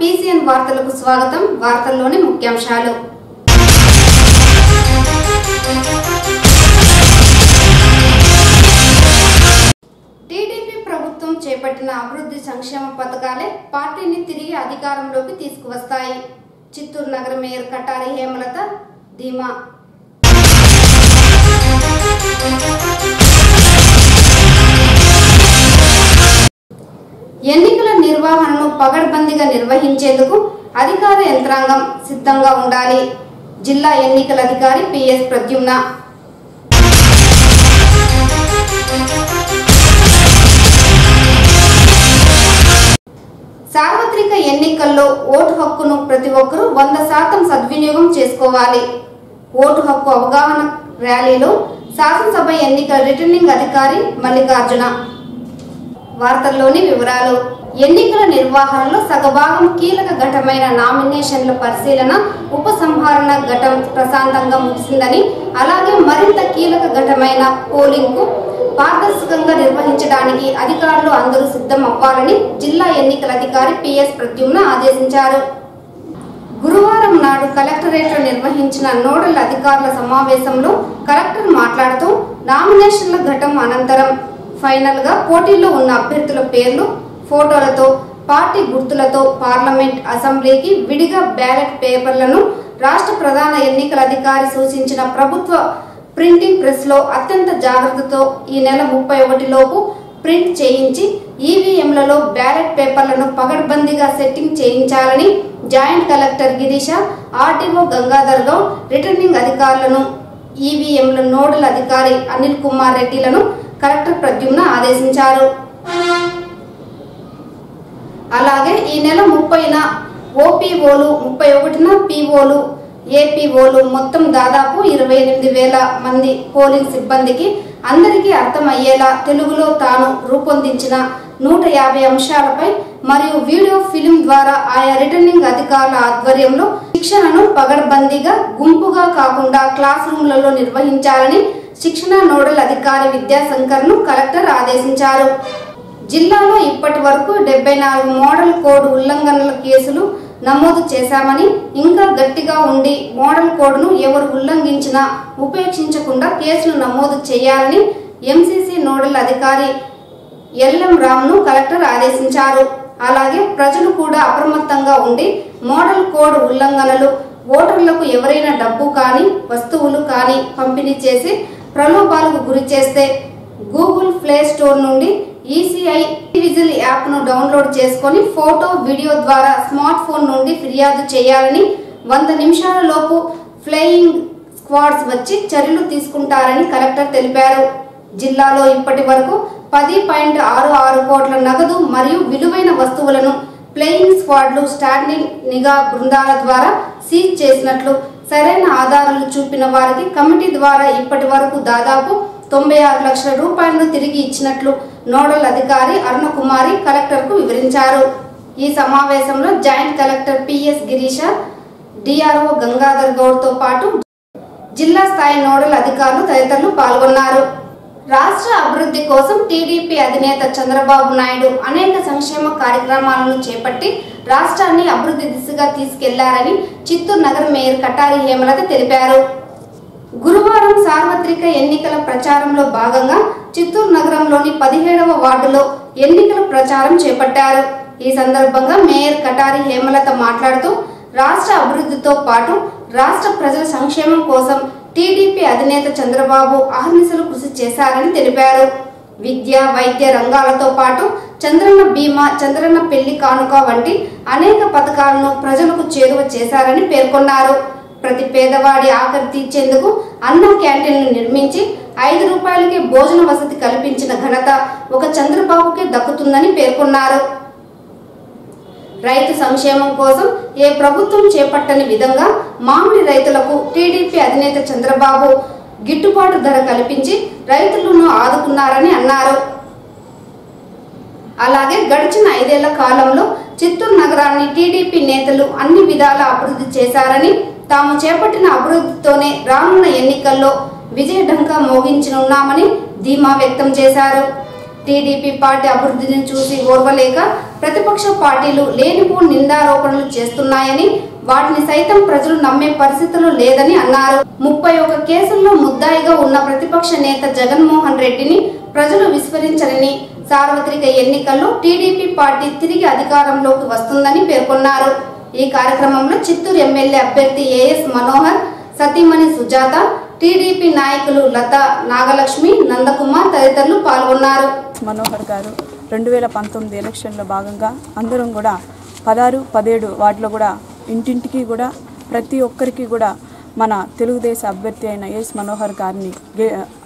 TCN వార్తలకు స్వాగతం. వార్తల్లోని ముఖ్యాంశాలు. టీడీపీ ప్రభుత్వం చేపట్టిన అభివృద్ధి సంక్షేమ పథకాలే పార్టీని తిరిగి అధికారంలోకి తీసుకువస్తాయి. చిత్తూరు నగర మేయర్ కటారి హేమలత ధీమా. ఎన్నికల నిర్వహణను పగడ్బందీగా నిర్వహించేందుకు అధికార యంత్రాంగం సిద్ధంగా ఉండాలి. జిల్లా ఎన్నికల అధికారి PS ప్రద్యుమ్న. సార్వత్రిక ఎన్నికల్లో ఓటు హక్కును ప్రతి ఒక్కరూ 100% సద్వినియోగం చేసుకోవాలి. ఓటు హక్కు అవగాహన ర్యాలీలో శాసనసభ ఎన్నికల రిటర్నింగ్ అధికారి మల్లికార్జున. వార్తల్లోని వివరాలు. ఎన్నికల నిర్వహణలో సగభాగం కీలక ఘట్టమైన నామినేషన్ల పరిశీలన, ఉపసంహరణ ఘట్టం ప్రశాంతంగా ముగిసిందని, అలాగే మరింత కీలక ఘట్టమైన పోలింగ్ కు పారదర్శకంగా నిర్వహించడానికి అధికారులు అందరూ సిద్ధం అవ్వాలని జిల్లా ఎన్నికల అధికారి PS ప్రద్యుమ్న ఆదేశించారు. గురువారం నాడు కలెక్టరేట్లో నిర్వహించిన నోడల్ అధికారుల సమావేశంలో కలెక్టర్ మాట్లాడుతూ నామినేషన్ల ఘట్టం అనంతరం ఫైనల్ గా పోటీలో ఉన్న అభ్యర్థుల పేర్లు, ఫోటోలతో, పార్టీ గుర్తులతో పార్లమెంట్, అసెంబ్లీకి విడిగా బ్యాలెట్ పేపర్లను రాష్ట్ర ప్రధాన ఎన్నికల అధికారి సూచించిన ప్రభుత్వ ప్రింటింగ్ ప్రెస్ లో అత్యంత జాగ్రత్తతో ఈ నెల 31 లోపు ప్రింట్ చేయించి ఈవీఎంలలో బ్యాలెట్ పేపర్లను పగడ్బందీగా సెట్టింగ్ చేయించాలని joint collector Girisha, RTO Gangadhar Goud, returning అధికారులను, ఈవీఎంల నోడల్ అధికారి అనిల్ కుమార్ రెడ్డిలను కలెక్టర్ ప్రద్యుమ్న ఆదేశించారు. అలాగే ఈ నెల 30న ఓపీఓలు, 31న పీఓలు, ఏపీఓలు మొత్తం దాదాపు 28,000 మంది పోలింగ్ సిబ్బందికి అందరికీ అర్థమయ్యేలా తెలుగులో తాను రూపొందించిన 150 అంశాలపై మరియు వీడియో ఫిలిం ద్వారా ఆయా రిటర్నింగ్ అధికారుల ఆధ్వర్యంలో శిక్షణను పగడ్బందీగా గుంపుగా కాకుండా క్లాస్ రూమ్లలో నిర్వహించాలని శిక్షణ నోడల్ అధికారి విద్యాశంకర్ ను కలెక్టర్ ఆదేశించారు. జిల్లాలో ఇప్పటి వరకు 74 మోడల్ కోడ్ ఉల్లంఘనల కేసులు నమోదు చేశామని, ఇంకా గట్టిగా ఉండి మోడల్ కోడ్ ను ఎవరు ఉల్లంఘించినా ఉపేక్షించకుండా కేసులు నమోదు చేయాలని MCC నోడల్ అధికారి LM రామ్ ను కలెక్టర్ ఆదేశించారు. అలాగే ప్రజలు కూడా అప్రమత్తంగా ఉండి మోడల్ కోడ్ ఉల్లంఘనలు, ఓటర్లకు ఎవరైనా డబ్బు కానీ వస్తువులు కానీ పంపిణీ చేసి ప్రలోభాలకు గురి చేస్తే గూగుల్ ప్లే స్టోర్ నుండి ECI విజిల్ యాప్ ను డౌన్లోడ్ చేసుకొని ఫోటో, వీడియో ద్వారా స్మార్ట్ ఫోన్ నుండి ఫిర్యాదు చేయాలని, 100 నిమిషాల లోపు ఫ్లయింగ్ స్క్వాడ్స్ వచ్చి చర్యలు తీసుకుంటారని కలెక్టర్ తెలిపారు. జిల్లాలో ఇప్పటి వరకు 10.66 కోట్ల నగదు మరియు విలువైన వస్తువులను ఫ్లయింగ్ స్క్వాడ్లు, స్టాండింగ్ నిఘా బృందాల ద్వారా సీజ్ చేసినట్లు, సరైన ఆధారాలు చూపిన వారికి కమిటీ ద్వారా ఇప్పటి వరకు దాదాపు 96 లక్షల రూపాయలను తిరిగి ఇచ్చినట్లు నోడల్ అధికారి అరుణకుమారి కలెక్టర్ కు వివరించారు. ఈ సమావేశంలో joint collector PS Girisha, DRO Gangadhar Goud తో పాటు జిల్లా స్థాయి నోడల్ అధికారులు తదితరులు పాల్గొన్నారు. రాష్ట్ర అభివృద్ధి కోసం టీడీపీ అధినేత చంద్రబాబు నాయుడు అనేక సంక్షేమ కార్యక్రమాలను చేపట్టి రాష్ట్రాన్ని అభివృద్ధి దిశగా తీసుకెళ్లారని చిత్తూరు నగర మేయర్ కటారి హేమలత తెలిపారు. గురువారం సార్వత్రిక ఎన్నికల ప్రచారంలో భాగంగా చిత్తూరు నగరంలోని 17వ వార్డులో ఎన్నికల ప్రచారం చేపట్టారు. ఈ సందర్భంగా మేయర్ కటారి హేమలత మాట్లాడుతూ రాష్ట్ర అభివృద్ధితో పాటు రాష్ట్ర ప్రజల సంక్షేమం కోసం టీడీపీ అధినేత చంద్రబాబు అహర్నిశలు కృషి చేశారని తెలిపారు. విద్య, వైద్య రంగాలతో పాటు చంద్రన్న బీమా, చంద్రన్న పెళ్లి కానుక వంటి అనేక పథకాలను ప్రజలకు చేరువ చేశారని పేర్కొన్నారు. ప్రతి పేదవాడి ఆకలి తీర్చేందుకు అన్న క్యాంటీన్లు నిర్మించి 5 రూపాయలకే భోజన వసతి కల్పించిన ఘనత ఒక చంద్రబాబుకే దక్కుతుందని పేర్కొన్నారు. రైతు సంక్షేమం కోసం ఏ ప్రభుత్వం చేపట్టని విధంగా మామిడి రైతులకు టీడీపీ అధినేత చంద్రబాబు గిట్టుబాటు ధర కల్పించి రైతులను ఆదుకున్నారని అన్నారు. అలాగే గడిచిన 5 ఏళ్ల కాలంలో చిత్తూరు నగరాన్ని టీడీపీ నేతలు అన్ని విధాల అభివృద్ధి చేశారని, తాము చేపట్టిన అభివృద్ధితోనే రానున్న ఎన్నికల్లో విజయఢంకా మోగించనున్నామని ధీమా వ్యక్తం చేశారు. టీడీపీ పార్టీ అభివృద్ధిని చూసి ఓర్వలేక ప్రతిపక్ష పార్టీలు లేనిపోని నిందారోపణలు చేస్తున్నాయని, వాటిని సైతం ప్రజలు నమ్మే పరిస్థితులు లేదని అన్నారు. 31 కేసుల్లో ముద్దాయిగా ఉన్న ప్రతిపక్ష నేత జగన్మోహన్ రెడ్డిని ప్రజలు విస్మరించరని, సార్వత్రిక ఎన్నికల్లో టీడీపీ పార్టీ తిరిగి అధికారంలోకి వస్తుందని పేర్కొన్నారు. ఈ కార్యక్రమంలో చిత్తూరు ఎమ్మెల్యే అభ్యర్థి ఏఎస్ మనోహర్, సతీమణి సుజాత, టీడీపీ నాయకులు లత, నాగలక్ష్మి, నందకుమార్ తదితరులు పాల్గొన్నారు. మనోహర్ గారు 2019 ఎలక్షన్లో భాగంగా అందరం కూడా 16, 17 వాటిలో కూడా ఇంటింటికి కూడా ప్రతి ఒక్కరికి కూడా మన తెలుగుదేశ అభ్యర్థి అయిన ఏఎస్ మనోహర్ గారిని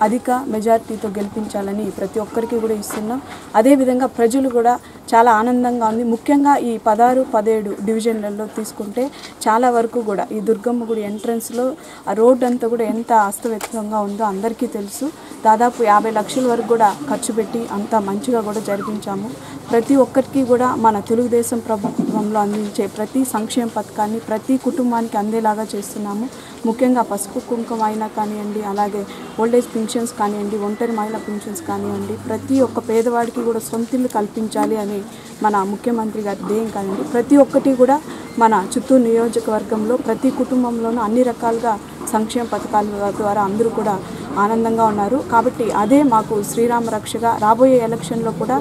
అధిక మెజారిటీతో గెలిపించాలని ప్రతి ఒక్కరికి కూడా ఇస్తున్నాం. అదేవిధంగా ప్రజలు కూడా చాలా ఆనందంగా ఉంది. ముఖ్యంగా ఈ 16, 17 డివిజన్లలో తీసుకుంటే చాలా వరకు కూడా ఈ దుర్గమ్మ గుడి ఎంట్రన్స్లో ఆ రోడ్ అంతా కూడా ఎంత అస్తవ్యస్తంగా ఉందో అందరికీ తెలుసు. దాదాపు 50 లక్షల వరకు కూడా ఖర్చు పెట్టి అంత మంచిగా కూడా జరిపించాము. ప్రతి ఒక్కరికి కూడా మన తెలుగుదేశం ప్రభుత్వంలో అందించే ప్రతి సంక్షేమ పథకాన్ని ప్రతి కుటుంబానికి అందేలాగా చేస్తున్నాము. ముఖ్యంగా పసుపు కుంకుమ అయినా కానివ్వండి, అలాగే ఓల్డేజ్ పింఛన్స్ కానివ్వండి, ఒంటరి మహిళా పింఛన్స్ కానివ్వండి, ప్రతి ఒక్క పేదవాడికి కూడా సొంతిల్లు కల్పించాలి అని మన ముఖ్యమంత్రి గారి ధ్యేయం కానివ్వండి. ప్రతి ఒక్కటి కూడా మన చిత్తూరు నియోజకవర్గంలో ప్రతి కుటుంబంలోనూ అన్ని రకాలుగా సంక్షేమ పథకాల ద్వారా అందరూ కూడా ఆనందంగా ఉన్నారు. కాబట్టి అదే మాకు శ్రీరామ రక్షగా రాబోయే ఎలక్షన్లో కూడా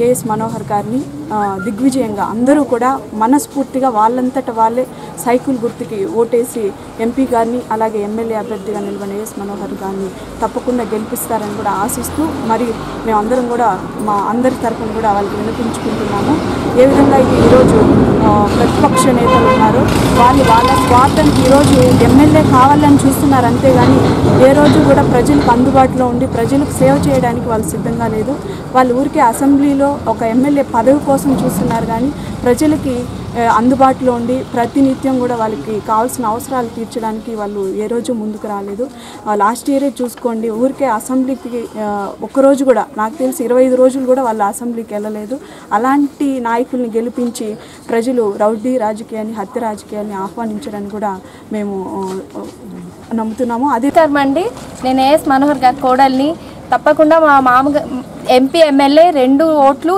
ఏఎస్ మనోహర్ గారిని దిగ్విజయంగా అందరూ కూడా మనస్ఫూర్తిగా వాళ్ళంతట వాళ్ళే సైకిల్ గుర్తుకి ఓటేసి ఎంపీ గారిని అలాగే ఎమ్మెల్యే అభ్యర్థిగా నిలబడిన ఏఎస్ మనోహర్ గారిని తప్పకుండా గెలిపిస్తారని కూడా ఆశిస్తూ మరి మేమందరం కూడా మా అందరి తరఫున కూడా వాళ్ళకి వినిపించుకుంటున్నాము. ఏ విధంగా అయితే ఈరోజు ప్రతిపక్ష నేతలు ఉన్నారో వాళ్ళ స్వార్థానికి ఈరోజు ఎమ్మెల్యే కావాలని చూస్తున్నారు, అంతేగాని ఏ రోజు కూడా ప్రజలకు అందుబాటులో ఉండి ప్రజలకు సేవ చేయడానికి వాళ్ళు సిద్ధంగా లేదు. వాళ్ళు ఊరికే అసెంబ్లీలో ఒక ఎమ్మెల్యే పదవి కోసం చూస్తున్నారు, కానీ ప్రజలకి అందుబాటులో ఉండి ప్రతినిత్యం కూడా వాళ్ళకి కావాల్సిన అవసరాలు తీర్చడానికి వాళ్ళు ఏ రోజు ముందుకు రాలేదు. లాస్ట్ ఇయరే చూసుకోండి, ఊరికే అసెంబ్లీకి ఒక్కరోజు కూడా నాకు తెలిసి 25 రోజులు కూడా వాళ్ళు అసెంబ్లీకి వెళ్ళలేదు. అలాంటి నాయకుల్ని గెలిపించి ప్రజలు రౌడీ రాజకీయాన్ని, హత్య రాజకీయాన్ని ఆహ్వానించడానికి కూడా మేము నమ్ముతున్నాము. అది అండి, నేను ఏఎస్ మనోహర్ గారి కోడల్ని. తప్పకుండా మా ఎంపీ ఎమ్మెల్యే 2 ఓట్లు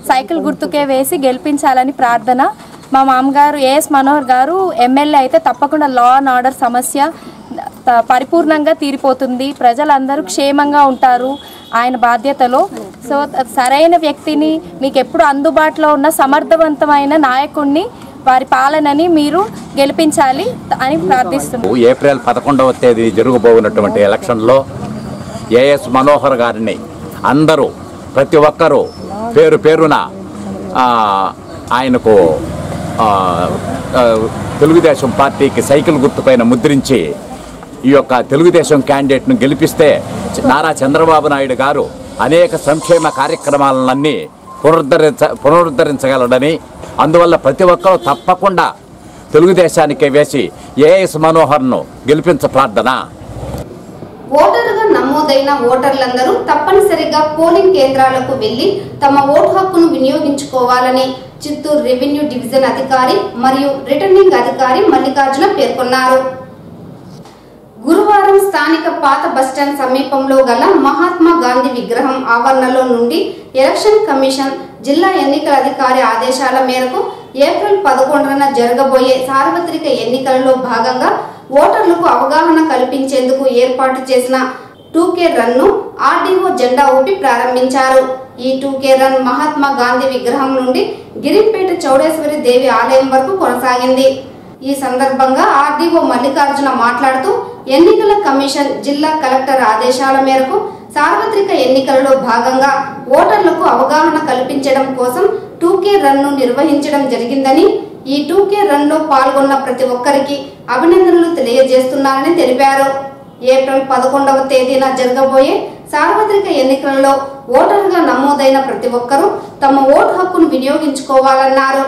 సైకిల్ గుర్తుకే వేసి గెలిపించాలని ప్రార్థన. మా మామగారు ఏఎస్ మనోహర్ గారు ఎమ్మెల్యే అయితే తప్పకుండా లా అండ్ ఆర్డర్ సమస్య పరిపూర్ణంగా తీరిపోతుంది, ప్రజలందరూ క్షేమంగా ఉంటారు ఆయన బాధ్యతలో. సో సరైన వ్యక్తిని, మీకు ఎప్పుడు అందుబాటులో ఉన్న సమర్థవంతమైన నాయకుడిని, వారి పాలనని మీరు గెలిపించాలి అని ప్రార్థిస్తున్నాను. ఏప్రిల్ 11వ తేదీ జరగబోతున్నటువంటి ఎలక్షన్లో ఏఎస్ మనోహర్ గారిని అందరూ ప్రతి ఒక్కరూ పేరు పేరున ఆయనకు తెలుగుదేశం పార్టీకి సైకిల్ గుర్తుపైన ముద్రించి ఈ యొక్క తెలుగుదేశం క్యాండిడేట్ను గెలిపిస్తే నారా చంద్రబాబు నాయుడు గారు అనేక సంక్షేమ కార్యక్రమాలన్నీ పునరుద్ధరించగలడని, అందువల్ల ప్రతి ఒక్కరూ తప్పకుండా తెలుగుదేశానికే వేసి ఏఎస్ మనోహర్ను గెలిపించ ప్రార్థన. ఓటరుగా నమోదైన ఓటర్లందరూ తప్పనిసరిగా పోలింగ్ కేంద్రాలకు వెళ్లి తమ ఓటు హక్కును వినియోగించుకోవాలని చిత్తూరు రెవెన్యూ డివిజన్ అధికారి మరియు రిటర్నింగ్ అధికారి మల్లికార్జున పేర్కొన్నారు. గురువారం స్థానిక పాత బస్టాండ్ సమీపంలో గల మహాత్మా గాంధీ విగ్రహం ఆవరణలో నుండి ఎలక్షన్ కమిషన్ జిల్లా ఎన్నికల అధికారి ఆదేశాల మేరకు ఏప్రిల్ 11న జరగబోయే సార్వత్రిక ఎన్నికలలో భాగంగా ఓటర్లకు అవగాహన కల్పించేందుకు ఏర్పాటు చేసిన 2K రన్ను ఆర్డీఓ జెండా ఊపి ప్రారంభించారు. ఈ 2K రన్ మహాత్మా గాంధీ విగ్రహం నుండి గిరిపేట చౌడేశ్వరి దేవి ఆలయం వరకు కొనసాగింది. ఈ సందర్భంగా ఆర్డీఓ మల్లికార్జున మాట్లాడుతూ ఎన్నికల కమిషన్ జిల్లా కలెక్టర్ ఆదేశాల మేరకు సార్వత్రిక ఎన్నికలలో భాగంగా ఓటర్లకు అవగాహన కల్పించడం కోసం 2K రన్ను నిర్వహించడం జరిగిందని, ఈ 2K రన్ లో పాల్గొన్న ప్రతి ఒక్కరికి అభినందనలు తెలియజేస్తున్నారని తెలిపారు. ఏప్రిల్ 11వ తేదీన జరగబోయే సార్వత్రిక ఎన్నికలలో ఓటరుగా నమోదైన ప్రతి ఒక్కరూ తమ ఓటు హక్కును వినియోగించుకోవాలన్నారు.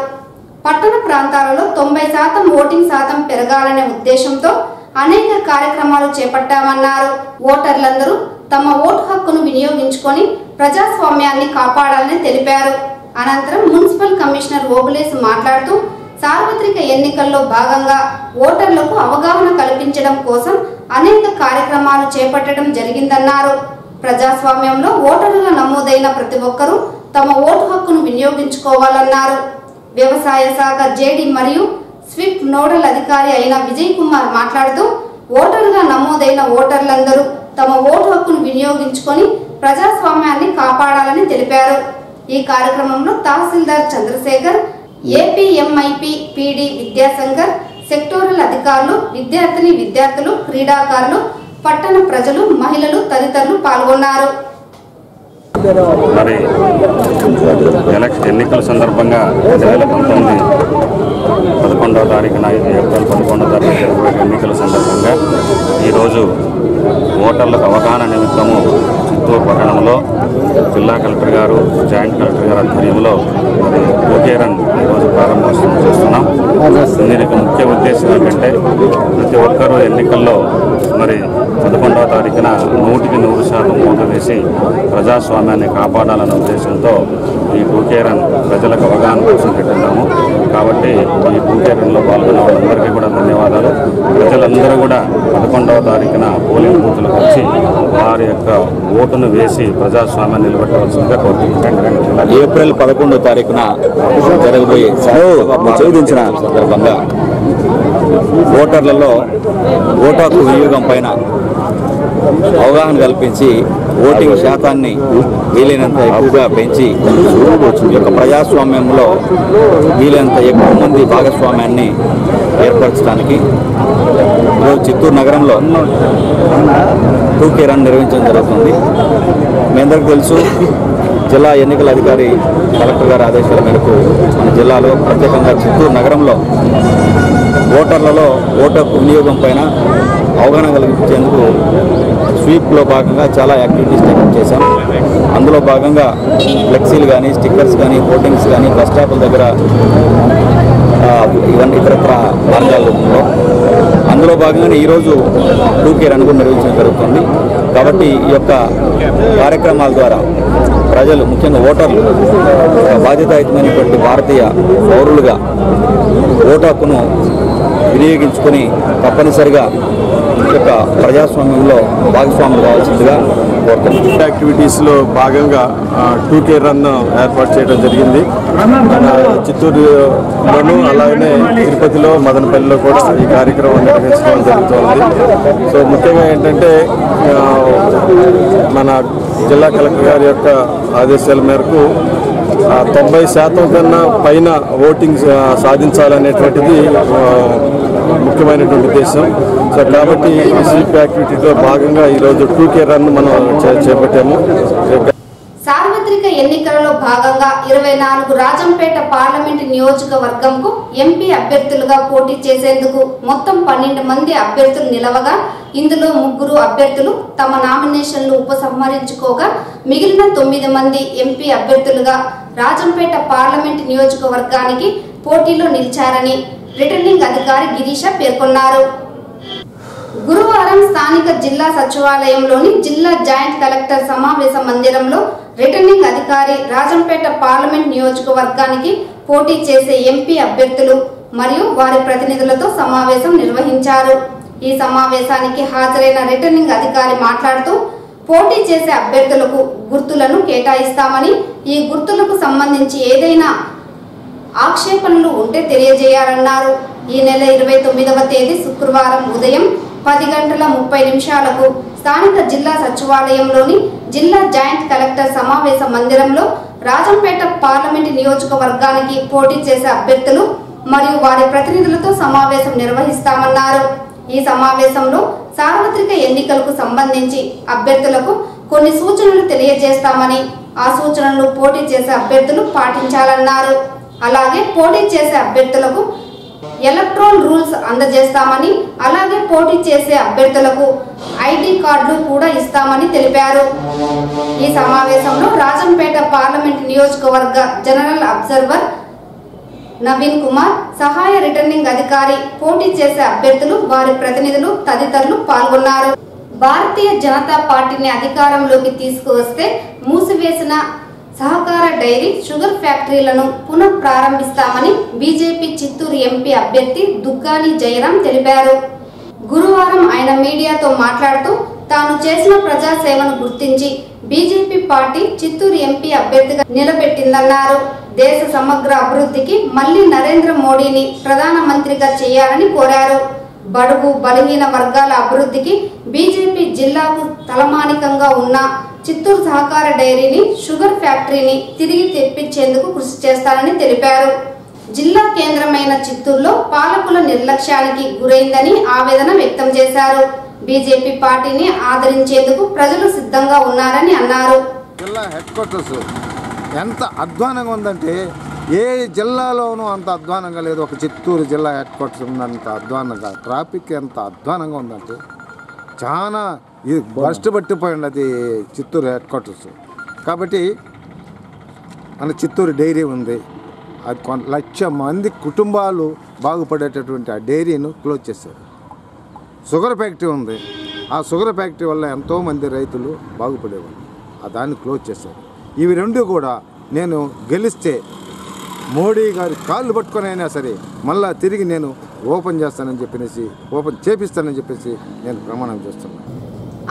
పట్టణ ప్రాంతాలలో 90% ఓటింగ్ శాతం పెరగాలనే ఉద్దేశంతో అనేక కార్యక్రమాలు చేపట్టామన్నారు. ఓటర్లందరూ తమ ఓటు హక్కును వినియోగించుకొని ప్రజాస్వామ్యాన్ని కాపాడాలని తెలిపారు. అనంతరం మున్సిపల్ కమిషనర్ ఓబులేసి మాట్లాడుతూ సార్వత్రిక ఎన్నికల్లో భాగంగా ఓటర్లకు అవగాహన కల్పించడం కోసం అనేక కార్యక్రమాలు చేపట్టడం జరిగిందన్నారు. ప్రజాస్వామ్యంలో ఓటరుగా నమోదైన ప్రతి ఒక్కరూ తమ ఓటు హక్కును వినియోగించుకోవాలన్నారు. వ్యవసాయ శాఖ జేడీ మరియు స్విప్ నోడల్ అధికారి అయిన విజయ్ కుమార్ మాట్లాడుతూ ఓటరుగా నమోదైన ఓటర్లందరూ తమ ఓటు హక్కును వినియోగించుకొని ప్రజాస్వామ్యాన్ని కాపాడాలని తెలిపారు. ఈ కార్యక్రమంలో తహసీల్దార్ Chandrashekar, APMIP PD Vidyashankar, sectoral అధికారులు, విద్యార్థులు, క్రీడాకారులు, పట్టణ ప్రజలు, మహిళలు తదితరులు పాల్గొన్నారు. మరి ఎన్నికల సందర్భంగా 2019 11వ తారీఖున ఏప్రిల్ 11వ తారీఖు జరిగే ఎన్నికల సందర్భంగా ఈరోజు ఓటర్లకు అవగాహన నిమిత్తము చిత్తూరు పట్టణంలో జిల్లా కలెక్టర్ గారు, జాయింట్ కలెక్టర్ గారు ఆధ్వర్యంలో మరి ఓకే రన్ ఈరోజు ప్రారంభోత్సవం చేస్తున్నాం. దీనికి ముఖ్య ఉద్దేశం ఏంటంటే ప్రతి ఒక్కరూ ఎన్నికల్లో మరి 11వ తారీఖున 100% ఓటు వేసి ప్రజాస్వామ్యాన్ని కాపాడాలనే ఉద్దేశంతో ఈ ఓకే రన్ ప్రజలకు అవగాహన కోసం పెట్టున్నాము. కాబట్టి ఈ ఓకే రన్లో పాల్గొన్న వాళ్ళందరికీ కూడా ధన్యవాదాలు. ప్రజలందరూ కూడా 11వ తారీఖున పోలింగ్ బూత్లకు వచ్చి వారి యొక్క ఓటును వేసి ప్రజాస్వామ్యాన్ని నిలబెట్టవలసిందిగా కోరుతున్నాం. ఏప్రిల్ 11వ తారీఖున జరగబోయే ఛేదించిన సందర్భంగా ఓటర్లలో ఓటు హక్కు వినియోగం పైన అవగాహన కల్పించి ఓటింగ్ శాతాన్ని వీలైనంత ఎక్కువగా పెంచి ఈ యొక్క ప్రజాస్వామ్యంలో వీలైనంత ఎక్కువ మంది భాగస్వామ్యాన్ని ఏర్పరచడానికి ఈరోజు చిత్తూరు నగరంలో ఓకే రన్ నిర్వహించడం జరుగుతుంది. మీ అందరికీ తెలుసు, జిల్లా ఎన్నికల అధికారి కలెక్టర్ గారి ఆదేశాల మేరకు మన జిల్లాలో ప్రత్యేకంగా చిత్తూరు నగరంలో ఓటర్లలో ఓటు హక్కు వినియోగం పైన అవగాహన కల్పించేందుకు స్వీప్లో భాగంగా చాలా యాక్టివిటీస్ టేకప్ చేశాం. అందులో భాగంగా ఫ్లెక్సీలు కానీ, స్టిక్కర్స్ కానీ, హోర్డింగ్స్ కానీ, బస్ స్టాపుల దగ్గర ఇవన్నీ ఇతరత్ర మార్గాల రూపంలో అందులో భాగంగానే ఈరోజు ఓకే రన్ కూడా నిర్వహించడం జరుగుతుంది. కాబట్టి ఈ యొక్క కార్యక్రమాల ద్వారా ప్రజలు, ముఖ్యంగా ఓటర్లు బాధ్యతాయుతమైనటువంటి భారతీయ పౌరులుగా ఓటు హక్కును వినియోగించుకొని తప్పనిసరిగా ఈ యొక్క ప్రజాస్వామ్యంలో భాగస్వాములు కావాల్సిందిగా కోరుతున్నాం. యాక్టివిటీస్లో భాగంగా ఓకే రన్ ఏర్పాటు చేయడం జరిగింది. చిత్తూరులోను అలాగనే తిరుపతిలో, మదనపల్లిలో కూడా ఈ కార్యక్రమం నిర్వహించడం జరుగుతుంది. సో ముఖ్యంగా ఏంటంటే మన జిల్లా కలెక్టర్ గారి యొక్క ఆదేశాల మేరకు 90% కన్నా పైన ఓటింగ్ సాధించాలనేటువంటిది ముఖ్యమైనటువంటి ఉద్దేశం. సో కాబట్టి ఈ స్వీప్ యాక్టివిటీలో భాగంగా ఈరోజు ఓకే రన్ మనం చేపట్టాము. సార్వత్రిక ఎన్నికలలో భాగంగా 24 రాజంపేట పార్లమెంటు నియోజకవర్గంకు ఎంపీ అభ్యర్థులుగా పోటీ చేసేందుకు మొత్తం 12 మంది అభ్యర్థులు నిలవగా ఇందులో 3 అభ్యర్థులు తమ నామినేషన్లు ఉపసంహరించుకోగా మిగిలిన 9 మంది ఎంపీ అభ్యర్థులుగా రాజంపేట పార్లమెంటు నియోజకవర్గానికి పోటీలో నిలిచారని రిటర్నింగ్ అధికారి గిరీష పేర్కొన్నారు. గురువారం స్థానిక జిల్లా సచివాలయంలోని జిల్లా జాయింట్ కలెక్టర్ సమావేశ మందిరంలో రిటర్నింగ్ అధికారి రాజంపేట పార్లమెంట్ నియోజకవర్గానికి పోటీ చేసే ఎంపీ అభ్యర్థులు మరియు వారి ప్రతినిధులతో సమావేశం నిర్వహించారు. ఈ సమావేశానికి హాజరైన రిటర్నింగ్ అధికారి మాట్లాడుతూ పోటీ చేసే అభ్యర్థులకు గుర్తులను కేటాయిస్తామని, ఈ గుర్తులకు సంబంధించి ఏదైనా ఆక్షేపణలు ఉంటే తెలియజేయాలన్నారు. ఈ నెల 29వ తేదీ శుక్రవారం ఉదయం 10:30 స్థానిక జిల్లా సచివాలయంలోని జిల్లా జాయింట్ కలెక్టర్ సమావేశ మందిరంలో రాజంపేట పార్లమెంటు నియోజకవర్గానికి పోటీ చేసే అభ్యర్థులు మరియు వారి ప్రతినిధులతో సమావేశం నిర్వహిస్తామన్నారు. ఈ సమావేశంలో సార్వత్రిక ఎన్నికలకు సంబంధించి అభ్యర్థులకు కొన్ని సూచనలు తెలియజేస్తామని, ఆ సూచనలు పోటీ చేసే అభ్యర్థులు పాటించాలన్నారు. అలాగే పోటీ చేసే అభ్యర్థులకు ఎలక్ట్రోల్ రూల్స్ అందజేస్తామని, అలాగే పోటీ చేసే అభ్యర్థులకు ఐడి కార్డులు కూడా ఇస్తామని తెలిపారు. ఈ సమావేశంలో రాజంపేట పార్లమెంట్ నియోజకవర్గ జనరల్ అబ్జర్వర్ నవీన్ కుమార్, సహాయ రిటర్నింగ్ అధికారి, పోటీ చేసే అభ్యర్థులు, వారి ప్రతినిధులు తదితరులు పాల్గొన్నారు. భారతీయ జనతా పార్టీని అధికారంలోకి తీసుకువస్తే మూసివేసిన సహకార డైరీ, షుగర్ ఫ్యాక్టరీలను పునః ప్రారంభిస్తామని బీజేపీ చిత్తూరు ఎంపీ అభ్యర్థి దుగ్గాని జయరాం తెలిపారు. గురువారం ఆయన మీడియాతో మాట్లాడుతూ తాను చేసిన ప్రజాసేవను గుర్తించి బీజేపీ పార్టీ చిత్తూరు ఎంపీ అభ్యర్థిగా నిలబెట్టిందన్నారు. దేశ సమగ్ర అభివృద్ధికి మళ్లీ నరేంద్ర మోడీని ప్రధానమంత్రిగా చేయాలని కోరారు. బడుగు బలహీన వర్గాల అభివృద్ధికి బీజేపీ జిల్లాకు తలమానికంగా ఉన్న చిత్తూరు సహకార డైరీని, షుగర్ ఫ్యాక్టరీని తిరిగి తెప్పించేందుకు కృషి చేస్తారని తెలిపారు. జిల్లా కేంద్రమైన చిత్తూరులో పాలకుల నిర్లక్ష్యానికి గురైందని ఆవేదన వ్యక్తం చేశారు. బీజేపీ పార్టీని ఆదరించేందుకు ప్రజలు సిద్ధంగా ఉన్నారని అన్నారు. జిల్లా హెడ్ క్వార్టర్స్ ఎంత అధ్వానంగా ఉందంటే ఏ జిల్లాలోనూ అంత అధ్వానంగా లేదు. ఒక చిత్తూరు జిల్లా హెడ్ క్వార్టర్స్ ఉన్నంత అధ్వానంగా, ట్రాఫిక్ ఎంత అధ్వానంగా ఉందంటే చాలా ఇది బస్ట్ పట్టిపోయింది అది చిత్తూరు హెడ్ క్వార్టర్స్. కాబట్టి మన చిత్తూరు డైరీ ఉంది, అది 1,00,000 మంది కుటుంబాలు బాగుపడేటటువంటి ఆ డైరీను క్లోజ్ చేశారు. షుగర్ ఫ్యాక్టరీ ఉంది, ఆ షుగర్ ఫ్యాక్టరీ వల్ల ఎంతోమంది రైతులు బాగుపడేవాళ్ళు, ఆ దాన్ని క్లోజ్ చేశారు. ఇవి రెండు కూడా నేను గెలిస్తే మోడీ గారి కాళ్ళు పట్టుకొని అయినా సరే మళ్ళా తిరిగి నేను ఓపెన్ చేస్తానని చెప్పేసి, ఓపెన్ చేపిస్తానని చెప్పేసి నేను ప్రమాణం చేస్తున్నాను.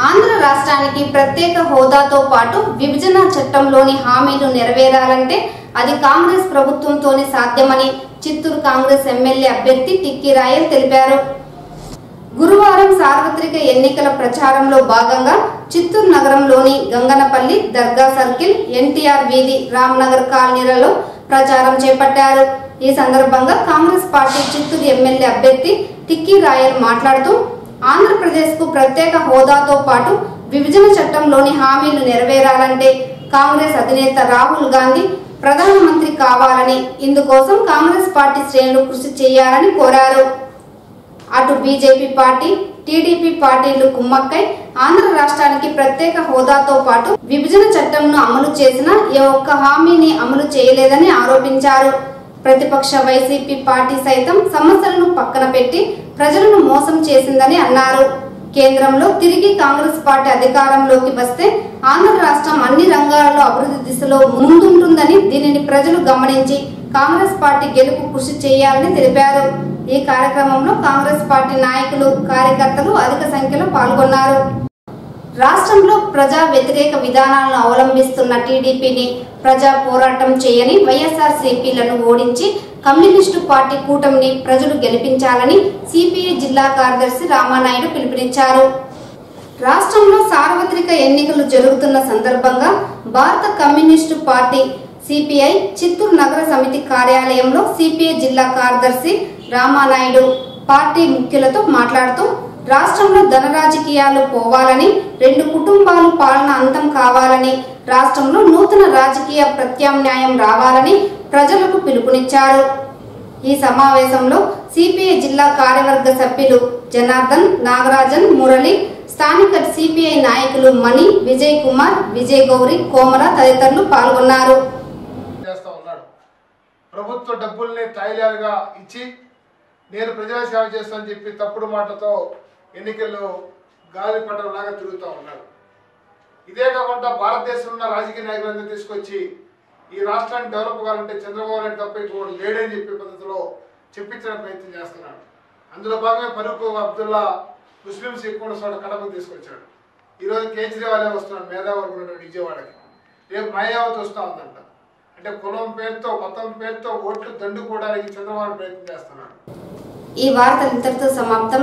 ఆంధ్ర రాష్ట్రానికి ప్రత్యేక హోదాతో పాటు విభజన చట్టంలోని హామీలు నెరవేరాలంటే అది కాంగ్రెస్ ప్రభుత్వంతోనే సాధ్యమని చిత్తూరు కాంగ్రెస్ ఎమ్మెల్యే అభ్యర్థి టిక్కీ రాయల్ తెలిపారు. గురువారం సార్వత్రిక ఎన్నికల ప్రచారంలో భాగంగా చిత్తూరు నగరంలోని గంగనపల్లి, దర్గా సర్కిల్, ఎన్టీఆర్ వీధి, రామ్నగర్ కాలనీలలో ప్రచారం చేపట్టారు. ఈ సందర్భంగా కాంగ్రెస్ పార్టీ చిత్తూరు ఎమ్మెల్యే అభ్యర్థి టిక్కీ రాయల్ మాట్లాడుతూ ఆంధ్రప్రదేశ్ కు ప్రత్యేక హోదాతో పాటు విభజన చట్టంలోని హామీలు నెరవేరాలంటే కాంగ్రెస్ అధినేత రాహుల్ గాంధీ ప్రధానమంత్రి కావాలని, ఇందుకోసం కాంగ్రెస్ పార్టీ శ్రేణులు కృషి చేయాలని కోరారు. అటు బీజేపీ పార్టీ, టీడీపీ పార్టీలు కుమ్మక్కై ఆంధ్ర రాష్ట్రానికి ప్రత్యేక హోదాతో పాటు విభజన చట్టంను అమలు చేసినా ఏ ఒక్క హామీని అమలు చేయలేదని ఆరోపించారు. ప్రతిపక్ష వైసీపీ పార్టీ సైతం సమస్యలను పక్కన పెట్టి ప్రజలను మోసం చేసిందని అన్నారు. కేంద్రంలో తిరిగి కాంగ్రెస్ పార్టీ అధికారంలోకి వస్తే ఆంధ్ర రాష్ట్రం అన్ని రంగాలలో అభివృద్ధి దిశలో ముందుంటుందని, దీనిని ప్రజలు గమనించి కాంగ్రెస్ పార్టీ గెలుపు కృషి చేయాలని తెలిపారు. ఈ కార్యక్రమంలో కాంగ్రెస్ పార్టీ నాయకులు, కార్యకర్తలు అధిక సంఖ్యలో పాల్గొన్నారు. రాష్ట్రంలో ప్రజా వ్యతిరేక విధానాలను అవలంబిస్తున్న టీడీపీని ప్రజా పోరాటం చేయని వైఎస్ఆర్సీపీలను ఓడించి కమ్యూనిస్టు పార్టీ కూటమిని ప్రజలు గెలిపించాలని సిపిఐ జిల్లా కార్యదర్శి రామానాయుడు పిలుపునిచ్చారు. రాష్ట్రంలో సార్వత్రిక ఎన్నికలు జరుగుతున్న సందర్భంగా భారత కమ్యూనిస్టు పార్టీ సిపిఐ చిత్తూరు నగర సమితి కార్యాలయంలో సిపిఐ జిల్లా కార్యదర్శి రామానాయుడు పార్టీ ముఖ్యులతో మాట్లాడుతూ రాష్ట్రంలో ధన రాజకీయాలు పోవాలని, 2 కుటుంబాలు పాలన అంతం కావాలని, రాష్ట్రంలో నూతన రాజకీయ ప్రత్యామ్నాయం రావాలని ప్రజలకు పిలుపునిచ్చారు. ఈ సమావేశంలో సిపిఐ జిల్లా కార్యవర్గ సభ్యులు జనార్దన్, నాగరాజన్, మురళి, స్థానిక సిపిఐ నాయకులు మణి, విజయ్ కుమార్, విజయ్ గౌరి, కోమల తదితరులు పాల్గొన్నారు. ప్రభుత్వ డబ్బుల్ని తాయిలాలుగా ఇచ్చి నేను ప్రజా సేవ చేస్తానని చెప్పి తప్పుడు మాటతో ఎన్నికల్లో గాలిపటంలాగా తిరుగుతూ ఉన్నాడు. ఇదే కాకుండా భారతదేశంలో ఉన్న రాజకీయ నాయకులందరూ తీసుకొచ్చి ఈ రాష్ట్రాన్ని డెవలప్ కావాలంటే చంద్రబాబు నాయుడు తప్ప ఇంకోటి లేడని చెప్పే పద్ధతిలో చెప్పించిన ప్రయత్నం చేస్తున్నాడు. అందులో భాగంగా ఫరూక్ అబ్దుల్లా ముస్లింస్ ఎక్కువ చోట కడపకు తీసుకొచ్చాడు. ఈరోజు కేజ్రీవాలే వస్తున్నాడు మేధావర్గం విజయవాడకి, రేపు మాయావతి వస్తూ ఉందంట. అంటే కులం పేరుతో, మతం పేరుతో ఓట్లు దండుకోవడానికి చంద్రబాబు ప్రయత్నం చేస్తున్నాడు. ఈ వార్తలు ఇంతటితో సమాప్తం.